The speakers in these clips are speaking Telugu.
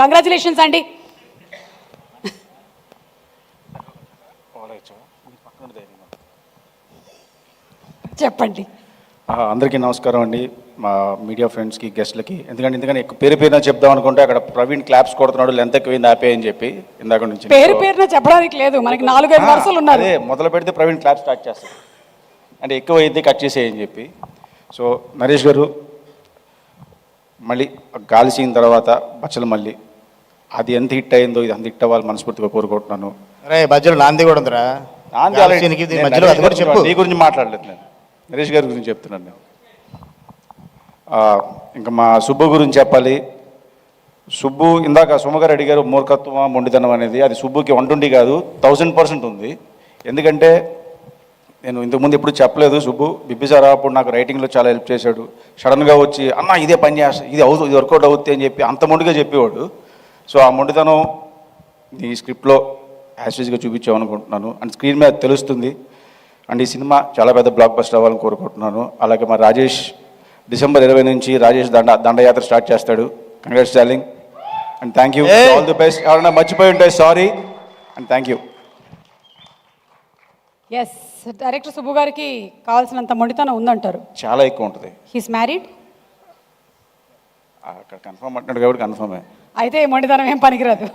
కంగ్రాచులేషన్స్ అండి. చెప్పండి. అందరికీ నమస్కారం అండి, మా మీడియా ఫ్రెండ్స్కి, గెస్ట్లకి. ఎందుకంటే పేరు పేరున చెప్దాం అనుకుంటే అక్కడ ప్రవీణ్ క్లాప్స్ కొడుతున్నాడు, లెంత్ ఎక్కువైంది ఆపే అని చెప్పి ఇందాక నుంచి. పేరున చెప్పడానికి లేదు, మనకి 4-5 వరుసలు ఉన్నారు. అదే మొదలు పెడితే ప్రవీణ్ క్లాప్ స్టార్ట్ చేస్తాడు, అంటే ఎక్కువ అయితే కట్ చేసేయని చెప్పి. సో నరేష్ గారు మళ్ళీ గాలి సీన్ తర్వాత బచ్చలు మళ్ళీ అది ఎంత హిట్ అయిందో ఇది అంత హిట్ అవ్వాలి మనస్ఫూర్తిగా కోరుకుంటున్నాను. రే మధ్యలో నాంది కూడా ఉందిరా. నీ గురించి మాట్లాడలేదు, నేను నరేష్ గారి గురించి చెప్తున్నాను. నేను ఇంకా మా సుబ్బు గురించి చెప్పాలి. సుబ్బు ఇందాక సుమగారు అడిగారు మూర్ఖత్వం మొండితనం అనేది, అది సుబ్బుకి 120 కాదు 1000% ఉంది. ఎందుకంటే నేను ఇంతకుముందు ఎప్పుడు చెప్పలేదు, సుబ్బు బిబ్బిసారా అప్పుడు నాకు రైటింగ్లో చాలా హెల్ప్ చేశాడు. సడన్గా వచ్చి అన్న ఇదే పని చేస్తా, ఇది వర్కౌట్ అవుతుంది అని చెప్పి అంత మొండిగా చెప్పేవాడు. సో ఆ మొండితనం ఈ స్క్రిప్ట్లో యాస్టీజ్గా చూపించామనుకుంటున్నాను, అండ్ స్క్రీన్ మీద తెలుస్తుంది. అండ్ ఈ సినిమా చాలా పెద్ద బ్లాక్ బస్టర్ అవ్వాలని కోరుకుంటున్నాను. అలాగే మా రాజేష్ డిసెంబర్ 20 నుంచి రాజేష్ దండయాత్ర స్టార్ట్ చేస్తాడు. Congrats darling and thank you, all the best. ఎవరైనా మర్చిపోయి ఉంటే sorry and thank you. Yes, director Subbu గారికి కావాల్సినంత మొండితనం ఉందంటారు. చాలా ఎక్కువ ఉంటుంది. He's married? అక్కడ కన్ఫర్మ్ అంటున్నాడు కాబట్టి కన్ఫర్మే. అయితే మొండితనం ఏం పనికిరాదు.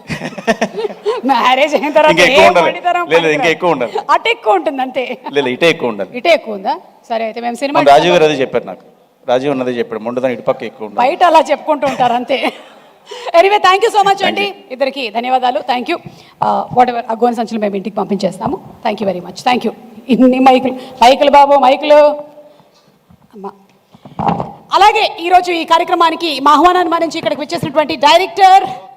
మ్యారేజ్ అయిన తర్వాత ఇంకా ఎక్కువ ఉండాలి, అటు ఎక్కువ ఉంటుంది అంతే. లేదు ఇటే ఎక్కువ ఉండాలి. ఇటే ఎక్కువ ఉందా? సరే అయితే మేము సినిమా రాజీవ్ గారు అదే చెప్పారు, నాకు రాజీవ్ ఉన్నదే చెప్పాడు, మొండితనం ఇటుపక్క ఎక్కువ ఉండాలి. బయట అలా చెప్పుకుంటూ ఉంటారు అంతే. Anyway thank you so much అండి, ఇద్దరికి ధన్యవాదాలు. Thank you. వాట్ ఎవర్ ఆ గోన్ సంచులు మేము ఇంటికి పంపించేస్తాము. Thank you very much. Thank you. ఇన్ని మైకులు బాబు, మైకులు అమ్మా. అలాగే ఈరోజు ఈ కార్యక్రమానికి మా ఆహ్వానాన్ని మన్నించి ఇక్కడికి వచ్చేసినటువంటి డైరెక్టర్